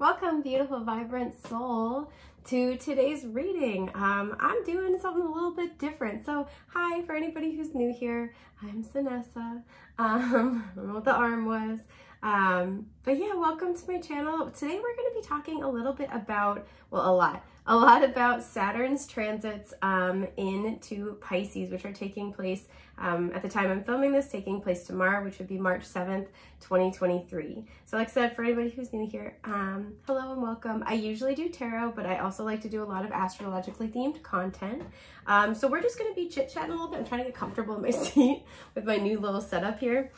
Welcome, beautiful, vibrant soul, to today's reading. I'm doing something a little bit different. So, hi, for anybody who's new here, I'm Sanessa. I don't know what the arm was. But yeah, welcome to my channel. Today we're going to be talking a little bit about, well, a lot about Saturn's transits into Pisces, which are taking place at the time I'm filming this, taking place tomorrow, which would be March 7th, 2023. So like I said, for anybody who's new here, hello and welcome. I usually do tarot, but I also like to do a lot of astrologically themed content. So we're just going to be chit-chatting a little bit. I'm trying to get comfortable in my seat with my new little setup here.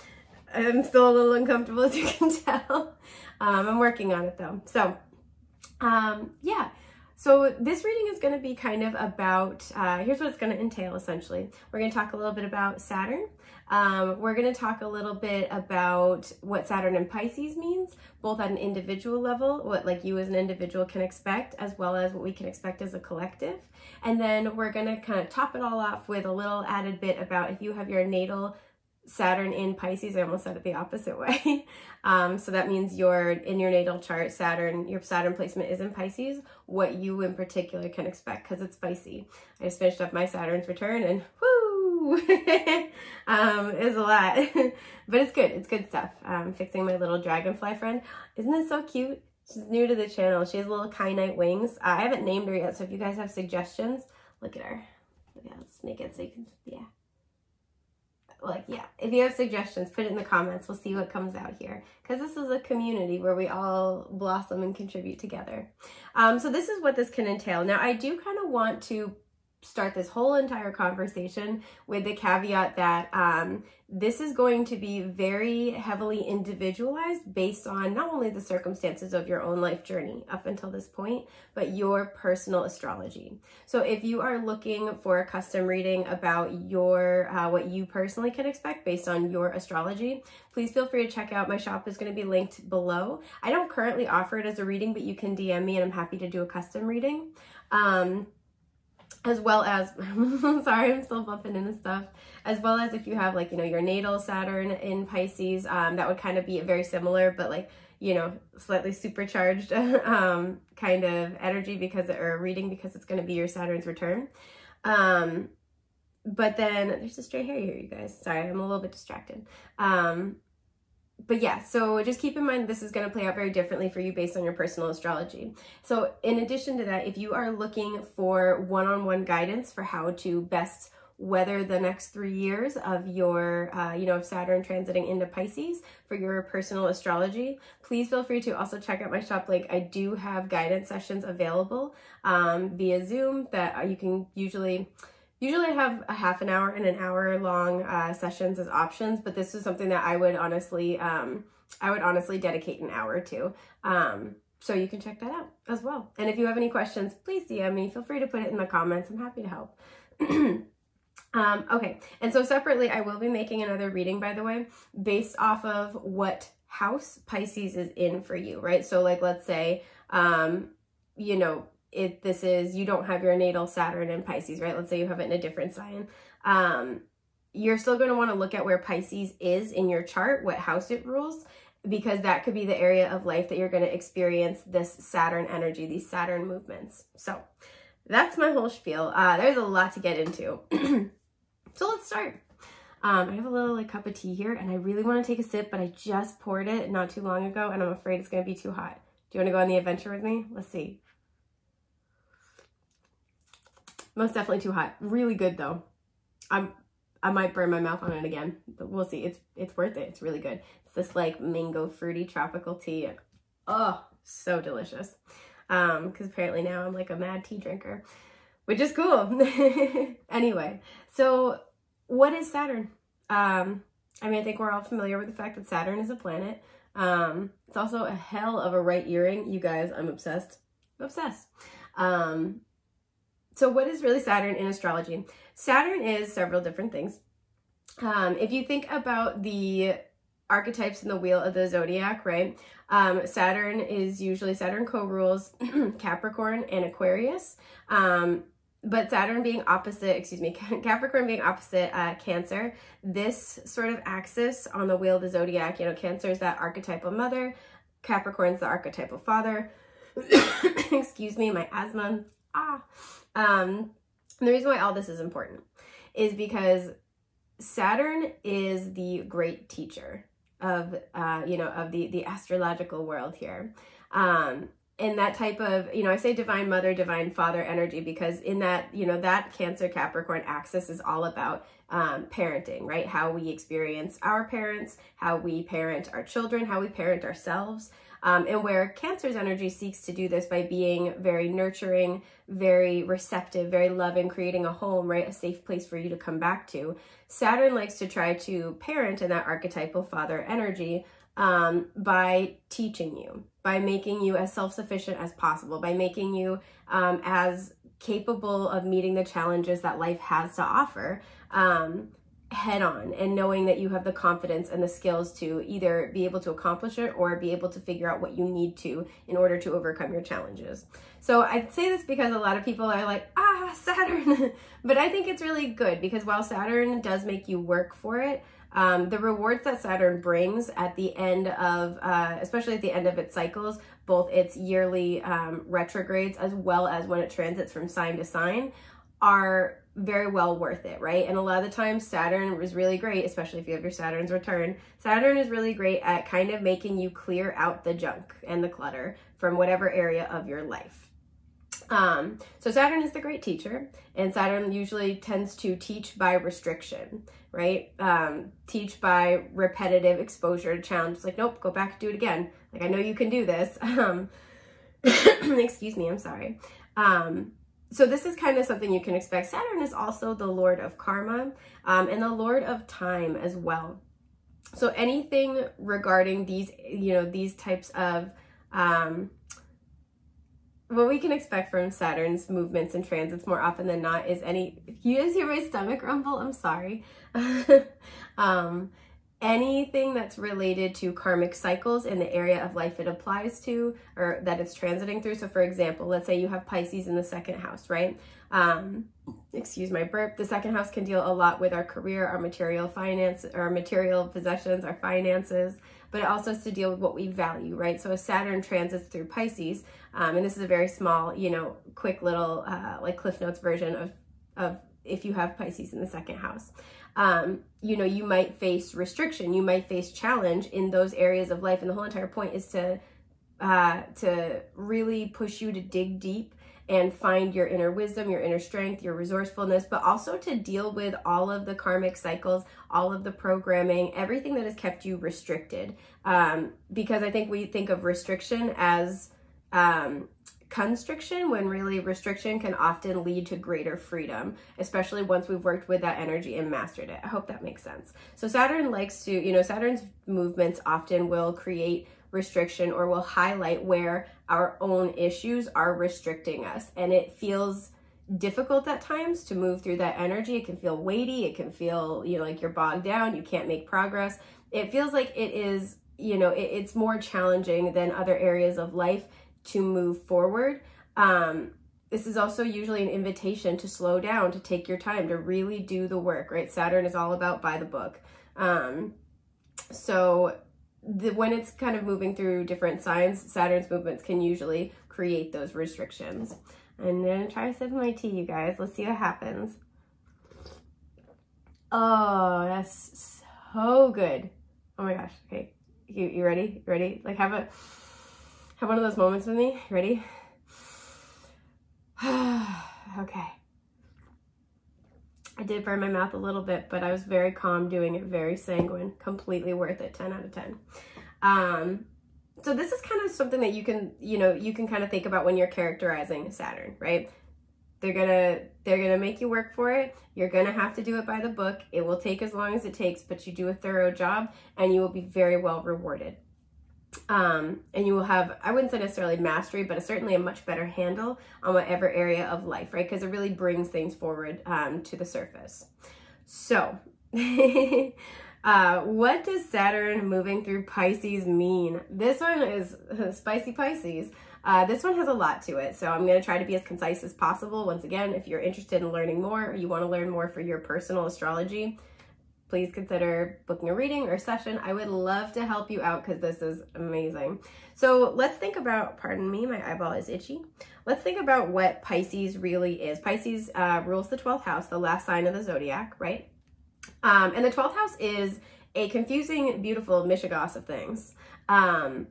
I'm still a little uncomfortable, as you can tell. I'm working on it though. So yeah. So this reading is going to be kind of about, here's what it's going to entail essentially. We're going to talk a little bit about Saturn. We're going to talk a little bit about what Saturn in Pisces means, both at an individual level, what like you as an individual can expect, as well as what we can expect as a collective. And then we're going to kind of top it all off with a little added bit about if you have your natal Saturn in Pisces. I almost said it the opposite way. So that means in your natal chart, your Saturn placement is in Pisces, what you in particular can expect, because it's spicy. I just finished up my Saturn's return and whoo, it's a lot, but it's good. It's good stuff. Fixing my little dragonfly friend. Isn't this so cute? She's new to the channel. She has little kyanite wings. I haven't named her yet, so if you guys have suggestions, look at her. Yeah, let's make it so you can, yeah. If you have suggestions, put it in the comments. We'll see what comes out here, because this is a community where we all blossom and contribute together. So this is what this can entail. Now, I do kind of want to start this whole entire conversation with the caveat that this is going to be very heavily individualized based on not only the circumstances of your own life journey up until this point, but your personal astrology. So if you are looking for a custom reading about your what you personally can expect based on your astrology, please feel free to check out my shop. Is going to be linked below. I don't currently offer it as a reading, but you can DM me and I'm happy to do a custom reading. As well as, sorry, I'm still bumping into stuff, as well as if you have like, your natal Saturn in Pisces, that would kind of be very similar, but like, slightly supercharged kind of energy or reading, because it's going to be your Saturn's return. But then there's a stray hair here, you guys. Sorry, I'm a little bit distracted. But yeah, so just keep in mind this is going to play out very differently for you based on your personal astrology. So in addition to that, if you are looking for one-on-one guidance for how to best weather the next 3 years of your, of Saturn transiting into Pisces for your personal astrology, please feel free to also check out my shop link. I do have guidance sessions available via Zoom that you can usually I have a half an hour and an hour long sessions as options, but this is something that I would honestly dedicate an hour to. So you can check that out as well. And if you have any questions, please DM me. Feel free to put it in the comments. I'm happy to help. Okay. And so separately, I will be making another reading, by the way, based off of what house Pisces is in for you, right? So like, let's say, if this is, you don't have your natal Saturn in Pisces, right? Let's say you have it in a different sign. You're still going to want to look at where Pisces is in your chart, what house it rules, because that could be the area of life that you're going to experience this Saturn energy, these Saturn movements. So that's my whole spiel. There's a lot to get into. So let's start. I have a little cup of tea here and I really want to take a sip, but I just poured it not too long ago and I'm afraid it's going to be too hot. Do you want to go on the adventure with me? Let's see. Most definitely too hot. Really good though. I might burn my mouth on it again, but we'll see. It's worth it. It's really good. It's this like mango fruity tropical tea. And, oh, so delicious. Because apparently now I'm like a mad tea drinker, which is cool. Anyway, so what is Saturn? I think we're all familiar with the fact that Saturn is a planet. It's also a hell of a right earring. You guys, I'm obsessed. Obsessed. So what is really Saturn in astrology? Saturn is several different things. If you think about the archetypes in the wheel of the zodiac, right? Saturn co-rules Capricorn and Aquarius. But Saturn being opposite, Capricorn being opposite Cancer, this sort of axis on the wheel of the zodiac, Cancer is that archetypal mother, Capricorn's the archetypal father. Excuse me, my asthma. The reason why all this is important is because Saturn is the great teacher of, of the astrological world here. And that type of, I say divine mother, divine father energy, because in that, that Cancer Capricorn axis is all about parenting, right? How we experience our parents, how we parent our children, how we parent ourselves. And where Cancer's energy seeks to do this by being very nurturing, very receptive, very loving, creating a home, right? A safe place for you to come back to. Saturn likes to try to parent in that archetypal father energy by teaching you, by making you as self-sufficient as possible, by making you as capable of meeting the challenges that life has to offer head on, and knowing that you have the confidence and the skills to either be able to accomplish it or be able to figure out what you need to in order to overcome your challenges. So I say this because a lot of people are like, Saturn, but I think it's really good, because while Saturn does make you work for it, the rewards that Saturn brings at the end of, especially at the end of its cycles, both its yearly retrogrades as well as when it transits from sign to sign, are very well worth it, right? And a lot of the times Saturn is really great, especially if you have your Saturn's return. Saturn is really great at kind of making you clear out the junk and the clutter from whatever area of your life. So Saturn is the great teacher, and Saturn usually tends to teach by restriction, right? Teach by repetitive exposure to challenge. It's like, nope, go back and do it again. Like, I know you can do this. Excuse me, I'm sorry. So this is kind of something you can expect. Saturn is also the Lord of Karma, and the Lord of Time as well. So anything regarding these, these types of, what we can expect from Saturn's movements and transits more often than not is you guys hear my stomach rumble? I'm sorry. Anything that's related to karmic cycles in the area of life it applies to, or that it's transiting through. So for example, let's say you have Pisces in the second house, right? Excuse my burp. The second house can deal a lot with our career, our material finance, our material possessions, our finances, but it also has to deal with what we value, right? So as Saturn transits through Pisces, and this is a very small, quick little like Cliff Notes version of if you have Pisces in the second house. You might face restriction, you might face challenge in those areas of life. And the whole entire point is to really push you to dig deep and find your inner wisdom, your inner strength, your resourcefulness, but also to deal with all of the karmic cycles, all of the programming, everything that has kept you restricted. Because I think we think of restriction as constriction, when really restriction can often lead to greater freedom, especially once we've worked with that energy and mastered it. I hope that makes sense. So Saturn likes to, Saturn's movements often will create restriction or will highlight where our own issues are restricting us. And it feels difficult at times to move through that energy. It can feel weighty. It can feel, like you're bogged down. You can't make progress. It feels like it is, it's more challenging than other areas of life to move forward. This is also usually an invitation to slow down, to take your time, to really do the work, right? Saturn is all about by the book. When it's kind of moving through different signs, Saturn's movements can usually create those restrictions. I'm gonna try to sip my tea, you guys. Let's see what happens. Oh, that's so good. Oh my gosh. Okay, you ready? You ready? Like have one of those moments with me. Ready? Okay. I did burn my mouth a little bit, but I was very calm doing it, very sanguine, completely worth it, 10 out of 10. So this is kind of something that you can kind of think about when you're characterizing Saturn, right? They're gonna make you work for it. You're gonna have to do it by the book. It will take as long as it takes, but you do a thorough job and you will be very well rewarded. And you will have, I wouldn't say necessarily mastery, but certainly a much better handle on whatever area of life, right? Because it really brings things forward to the surface. So, what does Saturn moving through Pisces mean? This one is spicy Pisces. This one has a lot to it, so I'm going to try to be as concise as possible. Once again, if you're interested in learning more, or you want to learn more for your personal astrology, please consider booking a reading or session. I would love to help you out because this is amazing. So let's think about, pardon me, my eyeball is itchy. Let's think about what Pisces really is. Pisces rules the 12th house, the last sign of the zodiac, right? And the 12th house is a confusing, beautiful mishigas of things. The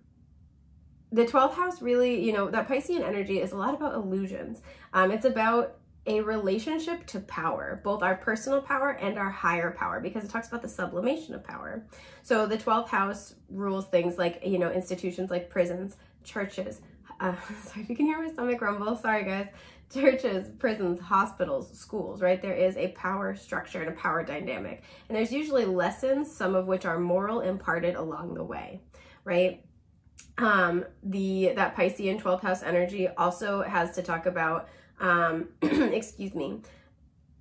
12th house really, you know, that Piscean energy is a lot about illusions. It's about a relationship to power, both our personal power and our higher power, because it talks about the sublimation of power. So the 12th house rules things like, you know, institutions like prisons, churches. Sorry if you can hear my stomach rumble. Sorry, guys. Churches, prisons, hospitals, schools, right? There is a power structure and a power dynamic. And there's usually lessons, some of which are moral, imparted along the way, right? That Piscean 12th house energy also has to talk about excuse me,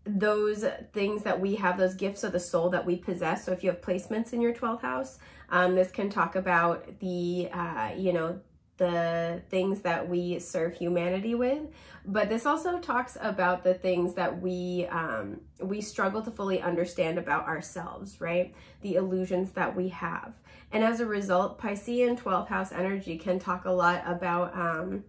those things that we have, those gifts of the soul that we possess. So if you have placements in your 12th house, this can talk about the, you know, the things that we serve humanity with, but this also talks about the things that we struggle to fully understand about ourselves, right? The illusions that we have. And as a result, Piscean 12th house energy can talk a lot about, oh,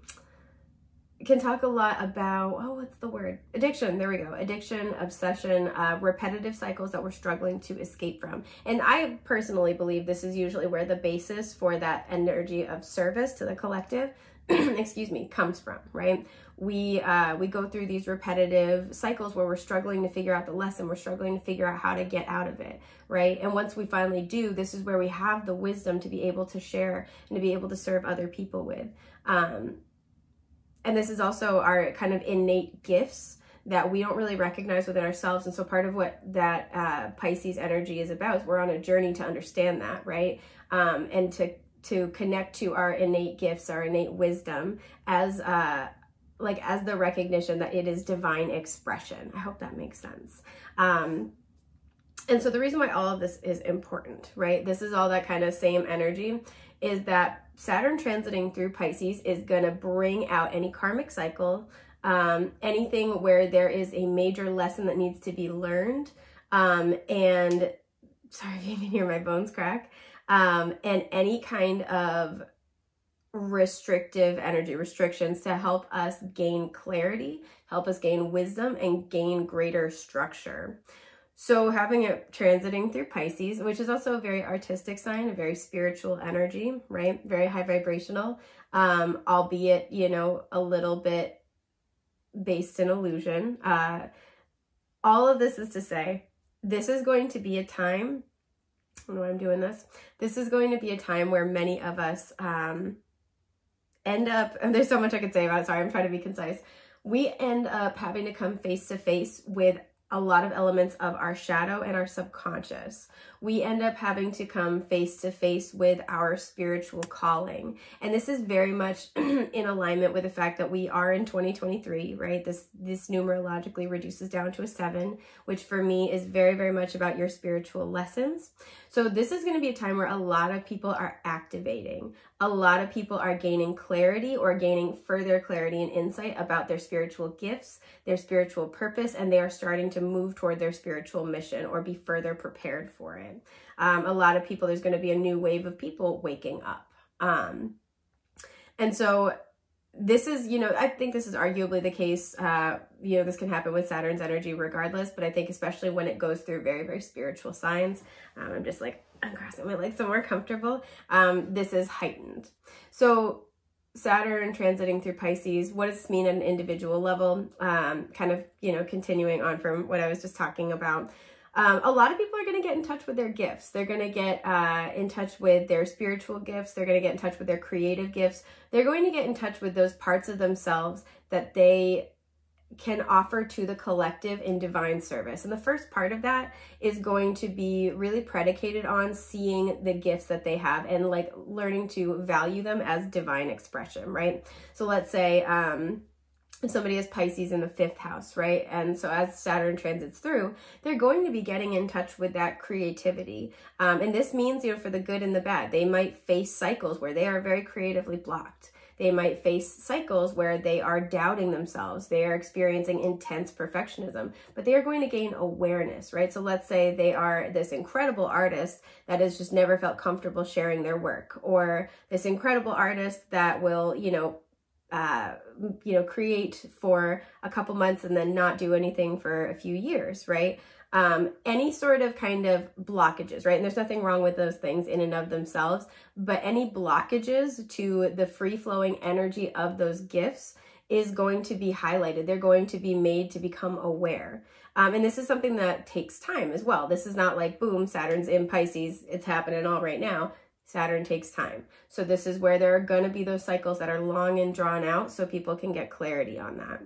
what's the word? Addiction. There we go. Addiction, obsession, repetitive cycles that we're struggling to escape from. And I personally believe this is usually where the basis for that energy of service to the collective, excuse me, comes from, right? We go through these repetitive cycles where we're struggling to figure out the lesson. We're struggling to figure out how to get out of it, right? And once we finally do, this is where we have the wisdom to be able to share and to be able to serve other people with. And this is also our kind of innate gifts that we don't really recognize within ourselves. And so part of what that Pisces energy is about is we're on a journey to understand that, right? And to connect to our innate gifts, our innate wisdom as the recognition that it is divine expression. I hope that makes sense. And so the reason why all of this is important, right? This is all that kind of same energy, is that Saturn transiting through Pisces is going to bring out any karmic cycle, anything where there is a major lesson that needs to be learned, and sorry if you can hear my bones crack, and any kind of restrictive energy, restrictions to help us gain clarity, help us gain wisdom, and gain greater structure. So having it transiting through Pisces, which is also a very artistic sign, a very spiritual energy, right? Very high vibrational, albeit, you know, a little bit based in illusion. All of this is to say, this is going to be a time, I don't know why I'm doing this. This is going to be a time where many of us end up, and there's so much I could say about it, sorry, I'm trying to be concise. We end up having to come face to face with a lot of elements of our shadow and our subconscious. We end up having to come face to face with our spiritual calling. And this is very much in alignment with the fact that we are in 2023, right? This numerologically reduces down to a 7, which for me is very, very much about your spiritual lessons. So this is going to be a time where a lot of people are activating. A lot of people are gaining clarity or gaining further clarity and insight about their spiritual gifts, their spiritual purpose, and they are starting to move toward their spiritual mission or be further prepared for it. A lot of people, there's going to be a new wave of people waking up. And so this is, you know, I think this is arguably the case, you know, this can happen with Saturn's energy regardless, but I think especially when it goes through very, very spiritual signs, I'm just like, I'm crossing my legs so more comfortable. This is heightened. So Saturn transiting through Pisces, what does this mean at an individual level? Kind of, you know, continuing on from what I was just talking about. A lot of people are going to get in touch with their gifts. They're going to get in touch with their spiritual gifts. They're going to get in touch with their creative gifts. They're going to get in touch with those parts of themselves that they can offer to the collective in divine service. And the first part of that is going to be really predicated on seeing the gifts that they have and like learning to value them as divine expression, right? So let's say somebody has Pisces in the 5th house, right? And so as Saturn transits through, they're going to be getting in touch with that creativity. And this means, you know, for the good and the bad, they might face cycles where they are very creatively blocked. they might face cycles where they are doubting themselves. They are experiencing intense perfectionism, but they are going to gain awareness, right? So let's say they are this incredible artist that has just never felt comfortable sharing their work, or this incredible artist that will, create for a couple months and then not do anything for a few years, right? Any sort of kind of blockages, right? And there's nothing wrong with those things in and of themselves, but any blockages to the free-flowing energy of those gifts is going to be highlighted. They're going to be made to become aware. And this is something that takes time as well. This is not like, boom, Saturn's in Pisces, it's happening all right now. Saturn takes time. So this is where there are going to be those cycles that are long and drawn out so people can get clarity on that.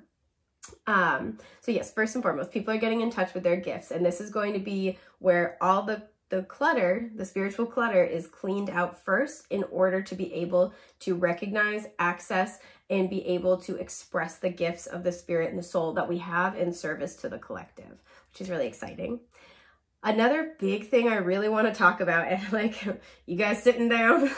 So yes, first and foremost, people are getting in touch with their gifts, and this is going to be where all the clutter, the spiritual clutter, is cleaned out first in order to be able to recognize, access, and be able to express the gifts of the spirit and the soul that we have in service to the collective, which is really exciting. Another big thing I really want to talk about, and like you guys sitting down,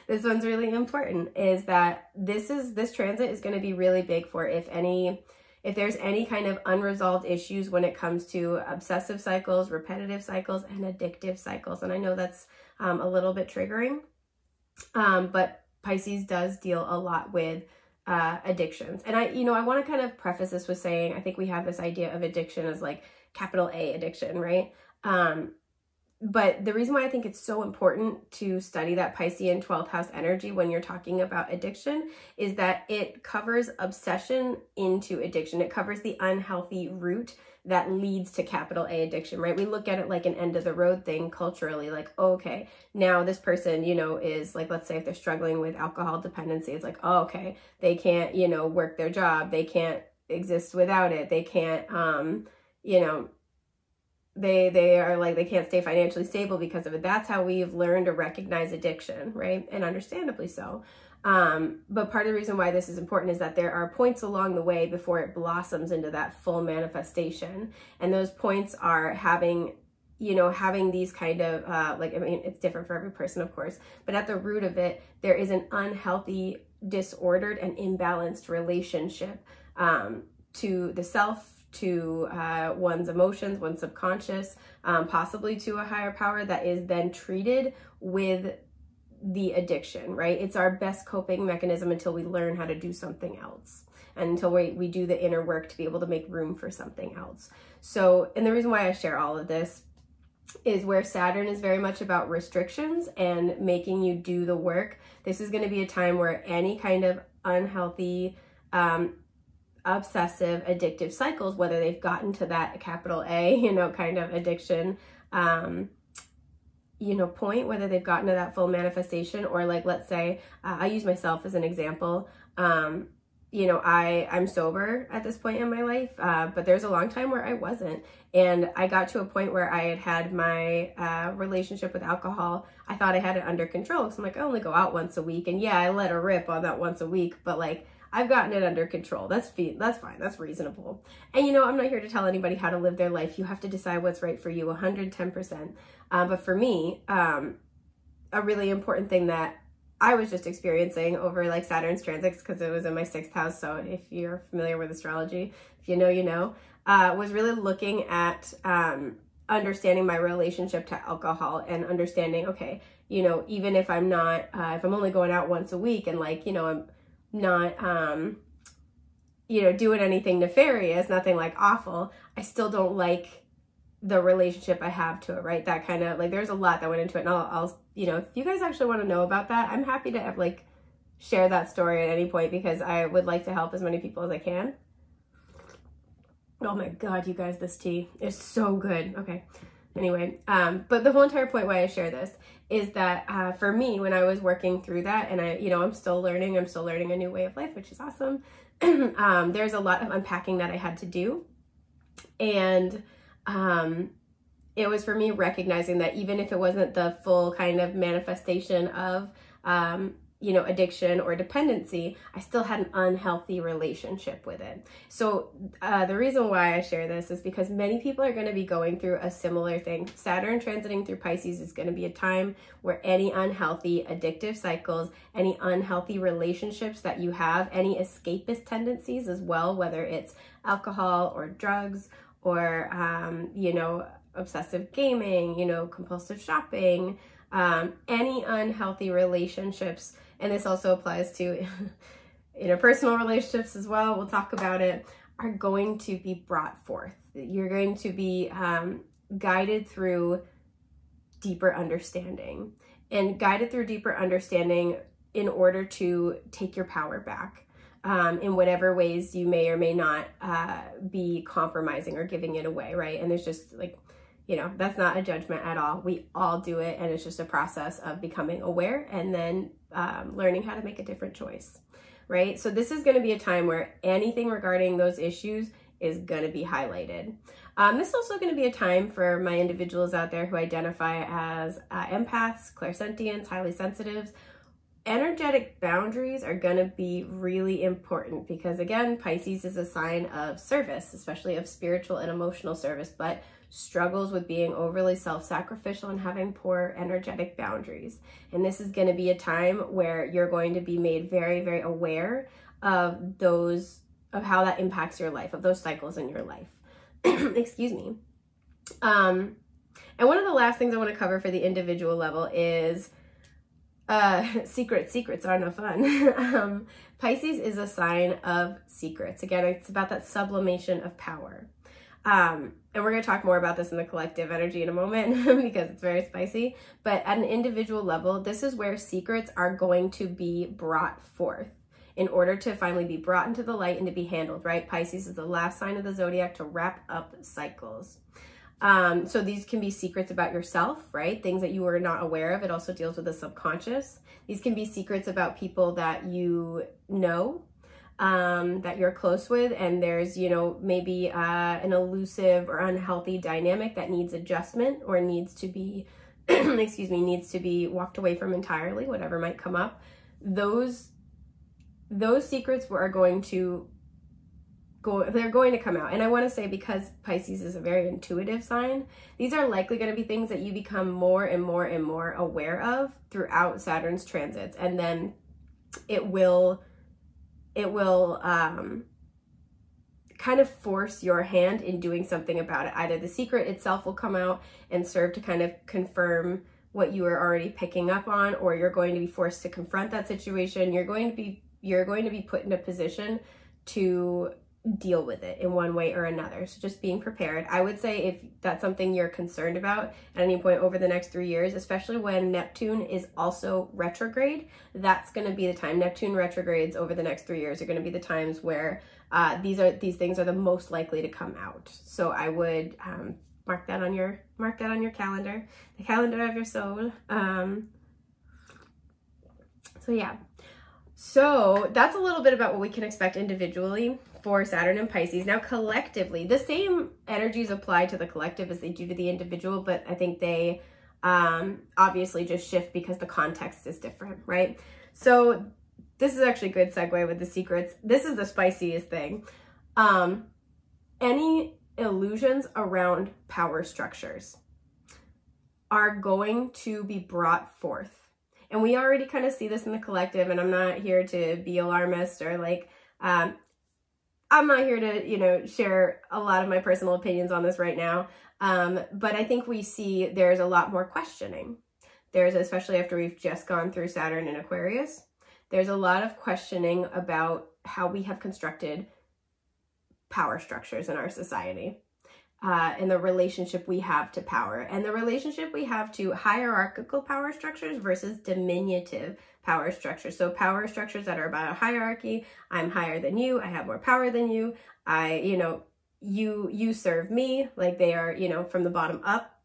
this one's really important, is that this transit is going to be really big for if there's any kind of unresolved issues when it comes to obsessive cycles, repetitive cycles, and addictive cycles. And I know that's a little bit triggering, but Pisces does deal a lot with addictions. And I want to kind of preface this with saying, I think we have this idea of addiction as like capital A addiction, right? But the reason why I think it's so important to study that Piscean 12th house energy when you're talking about addiction is that it covers obsession into addiction. It covers the unhealthy root that leads to capital A addiction, right? We look at it like an end of the road thing culturally, like, oh, okay, now this person, is like, let's say if they're struggling with alcohol dependency, it's like, oh, okay, they can't, work their job. They can't exist without it. They can't, they are like, they can't stay financially stable because of it. That's how we've learned to recognize addiction, right? And understandably so. But part of the reason why this is important is that there are points along the way before it blossoms into that full manifestation. And those points are having these kind of, it's different for every person, of course, but at the root of it, there is an unhealthy, disordered, and imbalanced relationship to the self, to one's emotions, one's subconscious, possibly to a higher power that is then treated with the addiction, right? It's our best coping mechanism until we learn how to do something else, and until we do the inner work to be able to make room for something else. So, and the reason why I share all of this is where Saturn is very much about restrictions and making you do the work. This is going to be a time where any kind of unhealthy, obsessive, addictive cycles, whether they've gotten to that capital A, kind of addiction, point, whether they've gotten to that full manifestation, or like, let's say, I use myself as an example. I'm sober at this point in my life, but there's a long time where I wasn't. And I got to a point where I had my relationship with alcohol. I thought I had it under control. Because I'm like, I only go out once a week. And yeah, I let a rip on that once a week, but like, I've gotten it under control. That's fine. That's reasonable. And I'm not here to tell anybody how to live their life. You have to decide what's right for you, 110%. But for me, a really important thing that I was just experiencing over like Saturn's transits, because it was in my 6th house. So if you're familiar with astrology, if you know, was really looking at understanding my relationship to alcohol and understanding, okay, even if I'm not, if I'm only going out once a week and like, I'm not, doing anything nefarious, nothing like awful, I still don't like the relationship I have to it, right? That kind of like, there's a lot that went into it, and I'll if you guys actually want to know about that, I'm happy to like share that story at any point, because I would like to help as many people as I can. Oh my God, you guys, this tea is so good. Okay. Anyway, but the whole entire point why I share this is that for me, when I was working through that, and I'm still learning a new way of life, which is awesome. There's a lot of unpacking that I had to do. And it was for me recognizing that even if it wasn't the full kind of manifestation of you know, addiction or dependency, I still had an unhealthy relationship with it. So the reason why I share this is because many people are going to be going through a similar thing. Saturn transiting through Pisces is going to be a time where any unhealthy addictive cycles, any unhealthy relationships that you have, any escapist tendencies as well, whether it's alcohol or drugs or, you know, obsessive gaming, you know, compulsive shopping, any unhealthy relationships. And this also applies to interpersonal relationships as well, we'll talk about it, are going to be brought forth. You're going to be guided through deeper understanding, and guided through deeper understanding in order to take your power back in whatever ways you may or may not be compromising or giving it away, right? And there's just like, you know, that's not a judgment at all. We all do it, and it's just a process of becoming aware and then learning how to make a different choice, right? So this is going to be a time where anything regarding those issues is going to be highlighted. This is also going to be a time for my individuals out there who identify as empaths, clairsentients, highly sensitives. Energetic boundaries are going to be really important because, again, Pisces is a sign of service, especially of spiritual and emotional service, but struggles with being overly self-sacrificial and having poor energetic boundaries. And this is going to be a time where you're going to be made very, very aware of those, of how that impacts your life, of those cycles in your life. Excuse me. And one of the last things I want to cover for the individual level is secrets are no fun. Pisces is a sign of secrets. Again, it's about that sublimation of power. And we're going to talk more about this in the collective energy in a moment because it's very spicy. But at an individual level, this is where secrets are going to be brought forth in order to finally be brought into the light and to be handled, right? Pisces is the last sign of the zodiac to wrap up cycles. So these can be secrets about yourself, right? Things that you were not aware of. It also deals with the subconscious. These can be secrets about people that you know, that you're close with, and there's, you know, maybe an elusive or unhealthy dynamic that needs adjustment or needs to be, excuse me, needs to be walked away from entirely, whatever might come up. Those secrets are going to they're going to come out. And I want to say, because Pisces is a very intuitive sign, these are likely going to be things that you become more and more and more aware of throughout Saturn's transits. And then it will kind of force your hand in doing something about it. Either the secret itself will come out and serve to kind of confirm what you are already picking up on, or you're going to be forced to confront that situation. You're going to be put in a position to deal with it in one way or another. So just being prepared. I would say if that's something you're concerned about at any point over the next 3 years, especially when Neptune is also retrograde, that's going to be the time. Neptune retrogrades over the next 3 years are going to be the times where these things are the most likely to come out. So I would mark that on your calendar, the calendar of your soul. So yeah. So that's a little bit about what we can expect individually for Saturn and Pisces. Now collectively, the same energies apply to the collective as they do to the individual, but I think they obviously just shift because the context is different, right? So this is actually a good segue with the secrets. This is the spiciest thing. Any illusions around power structures are going to be brought forth. And we already kind of see this in the collective, and I'm not here to be alarmist or like, I'm not here to, you know, share a lot of my personal opinions on this right now. But I think we see there's a lot more questioning. There's, especially after we've just gone through Saturn in Aquarius, there's a lot of questioning about how we have constructed power structures in our society. And the relationship we have to power, and the relationship we have to hierarchical power structures versus diminutive power structures. So power structures that are about a hierarchy. I'm higher than you. I have more power than you. You serve me, like they are, you know, from the bottom up,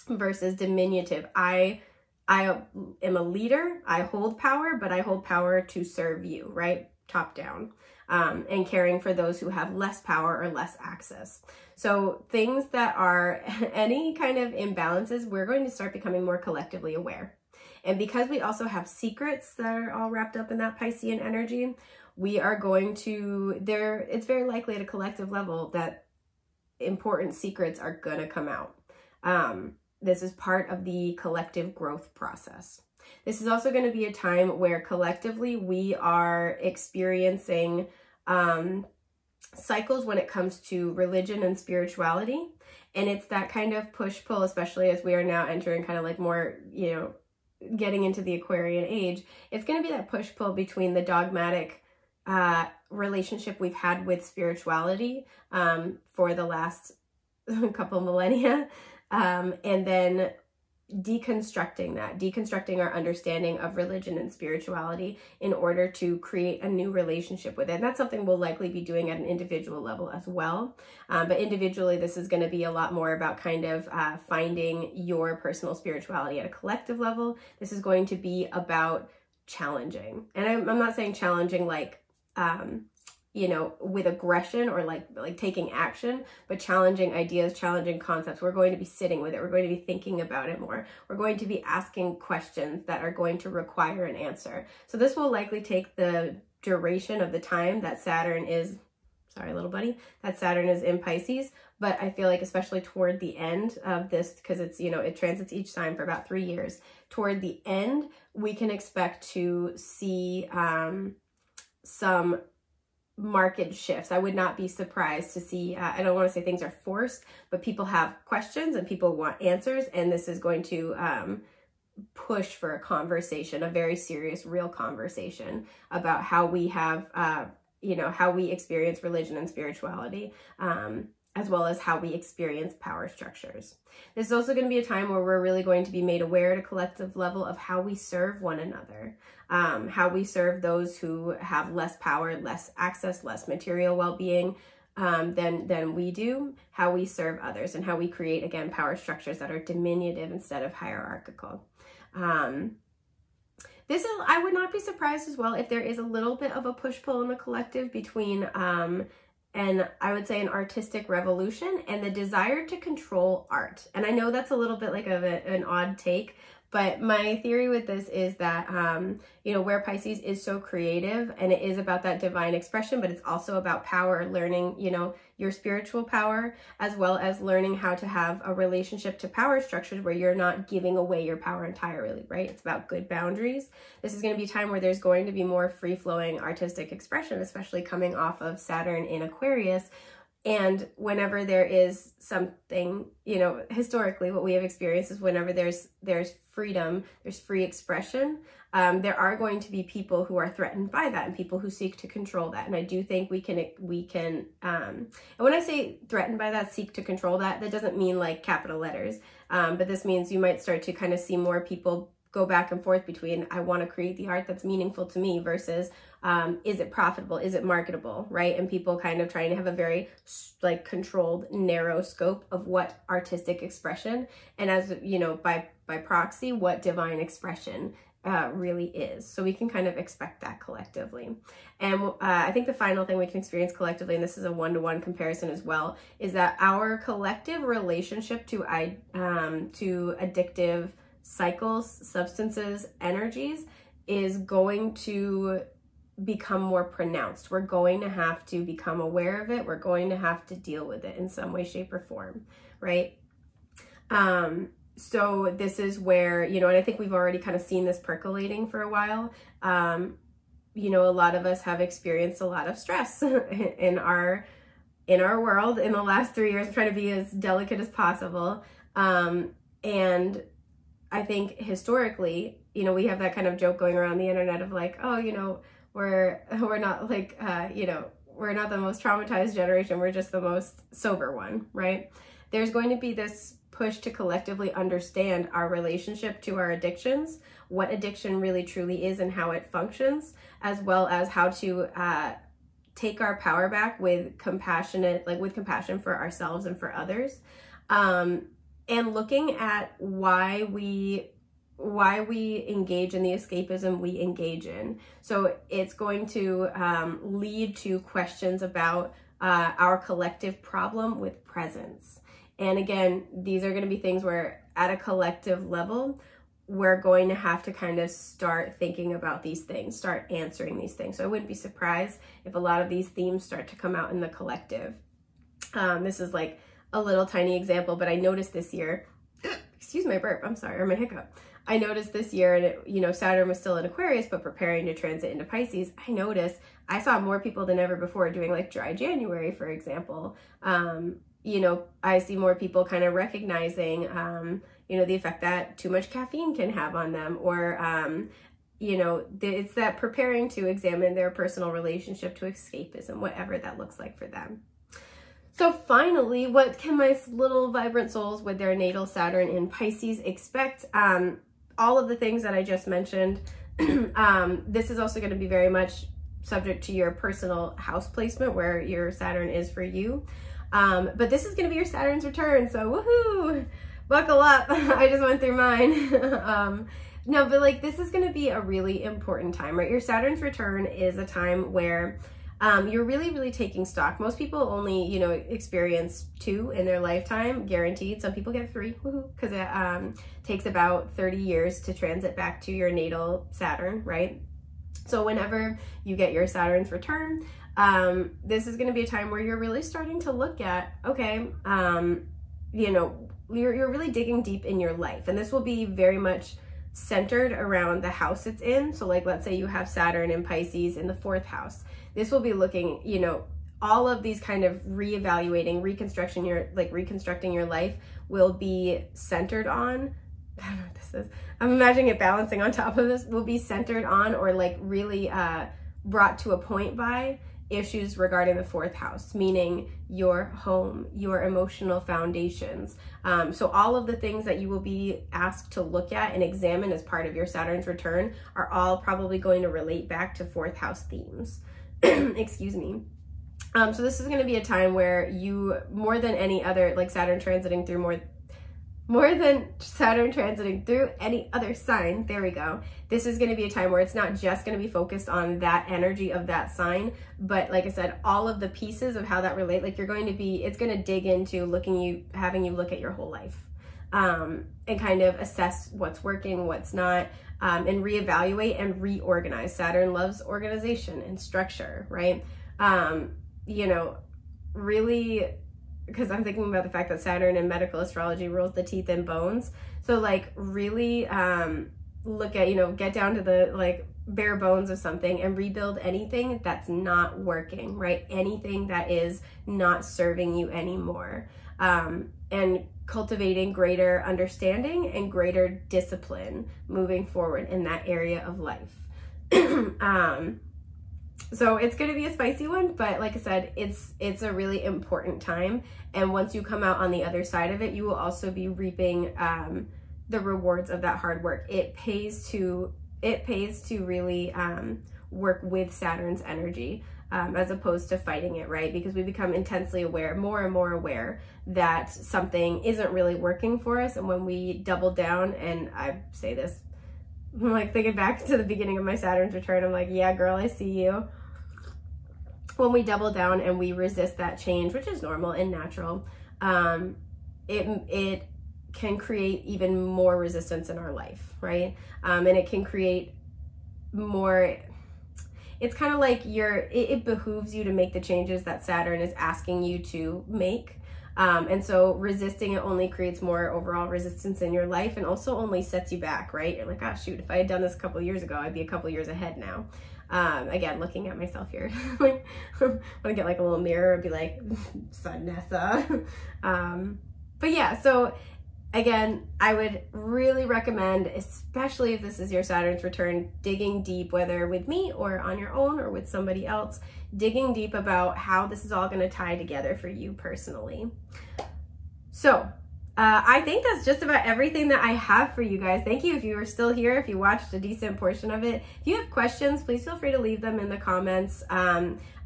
versus diminutive. I am a leader. I hold power, but I hold power to serve you, right? Top down. And caring for those who have less power or less access. So things that are any kind of imbalances, we're going to start becoming more collectively aware. And because we also have secrets that are all wrapped up in that Piscean energy, we are going to, it's very likely at a collective level that important secrets are going to come out. This is part of the collective growth process. This is also going to be a time where collectively we are experiencing cycles when it comes to religion and spirituality. And it's that kind of push-pull, especially as we are now entering kind of like more, you know, getting into the Aquarian age. It's going to be that push-pull between the dogmatic relationship we've had with spirituality for the last couple millennia, and then deconstructing our understanding of religion and spirituality in order to create a new relationship with it. And that's something we'll likely be doing at an individual level as well. But individually, this is going to be a lot more about kind of finding your personal spirituality at a collective level. This is going to be about challenging. And I'm not saying challenging like, you know, with aggression or like taking action, but challenging ideas, challenging concepts. We're going to be sitting with it. We're going to be thinking about it more. We're going to be asking questions that are going to require an answer. So this will likely take the duration of the time that Saturn is, sorry, little buddy, that Saturn is in Pisces. But I feel like especially toward the end of this, because it's, you know, it transits each sign for about 3 years. Toward the end, we can expect to see some market shifts. I would not be surprised to see, I don't want to say things are forced, but people have questions and people want answers. And this is going to push for a conversation, a very serious, real conversation about how we have, you know, how we experience religion and spirituality, as well as how we experience power structures. This is also going to be a time where we're really going to be made aware at a collective level of how we serve one another, how we serve those who have less power, less access, less material well-being than we do, how we serve others, and how we create, again, power structures that are diminutive instead of hierarchical. This is, I would not be surprised as well if there is a little bit of a push-pull in the collective between and I would say an artistic revolution and the desire to control art. And I know that's a little bit like an odd take, but my theory with this is that, you know, where Pisces is so creative and it is about that divine expression, but it's also about power, learning, you know, your spiritual power, as well as learning how to have a relationship to power structures where you're not giving away your power entirely, right? It's about good boundaries. This is going to be a time where there's going to be more free-flowing artistic expression, especially coming off of Saturn in Aquarius. And whenever there is something, you know, historically what we have experienced is whenever there's freedom, there's free expression, there are going to be people who are threatened by that and people who seek to control that. And I do think we can, and when I say threatened by that, seek to control that, that doesn't mean like capital letters, but this means you might start to kind of see more people go back and forth between, I want to create the art that's meaningful to me versus, is it profitable? Is it marketable? Right? And people kind of trying to have a very like controlled, narrow scope of what artistic expression, and as you know, by proxy, what divine expression really is. So we can kind of expect that collectively. And I think the final thing we can experience collectively, and this is a one-to-one comparison as well, is that our collective relationship to addictive cycles, substances, energies is going to become more pronounced. We're going to have to become aware of it. We're going to have to deal with it in some way, shape, or form, right? So this is where, you know, and I think we've already kind of seen this percolating for a while. You know, a lot of us have experienced a lot of stress in our world in the last 3 years. I'm trying to be as delicate as possible. And I think historically, you know, we have that kind of joke going around the internet of like, oh, you know, we're not like, you know, we're not the most traumatized generation. We're just the most sober one, right? There's going to be this push to collectively understand our relationship to our addictions, what addiction really truly is and how it functions, as well as how to take our power back with compassion for ourselves and for others. And looking at why we engage in the escapism we engage in. So it's going to lead to questions about our collective problem with presence. And again, these are going to be things where at a collective level, we're going to have to kind of start thinking about these things, start answering these things. So I wouldn't be surprised if a lot of these themes start to come out in the collective. This is like a little tiny example, but I noticed this year, excuse my burp, I'm sorry, or my hiccup. I noticed this year, and it, you know, Saturn was still in Aquarius, but preparing to transit into Pisces. I noticed I saw more people than ever before doing like dry January, for example. You know, I see more people kind of recognizing, you know, the effect that too much caffeine can have on them, or, you know, it's that preparing to examine their personal relationship to escapism, whatever that looks like for them. So finally, what can my little vibrant souls with their natal Saturn in Pisces expect? All of the things that I just mentioned. This is also going to be very much subject to your personal house placement, where your Saturn is for you. But this is going to be your Saturn's return, so woohoo! Buckle up. I just went through mine. No, but like, this is going to be a really important time, right? Your Saturn's return is a time where you're really taking stock. Most people only, you know, experience 2 in their lifetime, guaranteed. Some people get 3, because it takes about 30 years to transit back to your natal Saturn, right? So whenever you get your Saturn's return, this is going to be a time where you're really starting to look at, okay, you know, you're really digging deep in your life, and this will be very much centered around the house it's in. So like, let's say you have Saturn in Pisces in the 4th house. This will be looking, you know, all of these kind of reevaluating, reconstructing your life will be centered on, I don't know what this is. I'm imagining it balancing on top of this, will be centered on, or like really brought to a point by issues regarding the 4th house, meaning your home, your emotional foundations. So all of the things that you will be asked to look at and examine as part of your Saturn's return are all probably going to relate back to 4th house themes. Excuse me. So this is going to be a time where you, more than any other, like Saturn transiting through more than Saturn transiting through any other sign, there we go. This is going to be a time where it's not just going to be focused on that energy of that sign, but like I said, all of the pieces of how that relate, like you're going to be, it's going to dig into having you look at your whole life, and kind of assess what's working, what's not, and reevaluate and reorganize. Saturn loves organization and structure, right? You know, really, because I'm thinking about the fact that Saturn in medical astrology rules the teeth and bones. So like really look at, you know, get down to the like bare bones of something and rebuild anything that's not working, right? Anything that is not serving you anymore. And cultivating greater understanding and greater discipline moving forward in that area of life. So it's going to be a spicy one, but like I said, it's a really important time. And once you come out on the other side of it, you will also be reaping the rewards of that hard work. It pays to really work with Saturn's energy, as opposed to fighting it, right? Because we become intensely aware, more and more aware that something isn't really working for us. And when we double down, and I say this, I'm like thinking back to the beginning of my Saturn's return, I'm like, yeah, girl, I see you. When we double down and we resist that change, which is normal and natural, it can create even more resistance in our life, right? And it can create more, it's kind of like it behooves you to make the changes that Saturn is asking you to make. And so resisting it only creates more overall resistance in your life, and also only sets you back, right? You're like, oh shoot, if I had done this a couple years ago, I'd be a couple years ahead now. Again, looking at myself here, like, when I get like a little mirror, I'd be like, Vanessa. But yeah, so again, I would really recommend, especially if this is your Saturn's return, digging deep, whether with me or on your own or with somebody else, digging deep about how this is all going to tie together for you personally. So I think that's just about everything that I have for you guys. Thank you if you are still here, if you watched a decent portion of it. If you have questions, please feel free to leave them in the comments.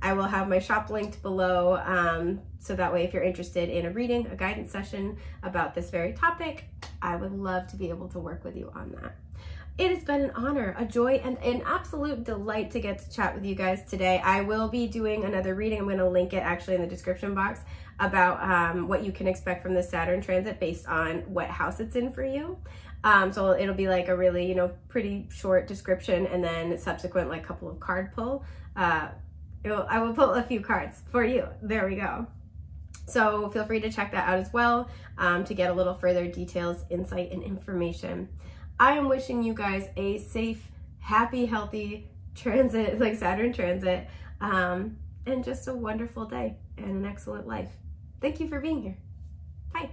I will have my shop linked below, so that way if you're interested in a reading, a guidance session about this very topic, I would love to be able to work with you on that. It has been an honor, a joy, and an absolute delight to get to chat with you guys today. I will be doing another reading. I'm going to link it actually in the description box about what you can expect from the Saturn transit based on what house it's in for you. So it'll be like a really, you know, pretty short description, and then subsequent like couple of card pull. I will pull a few cards for you. There we go. So feel free to check that out as well, to get a little further details, insight, and information. I am wishing you guys a safe, happy, healthy transit, like Saturn transit, and just a wonderful day and an excellent life. Thank you for being here. Bye.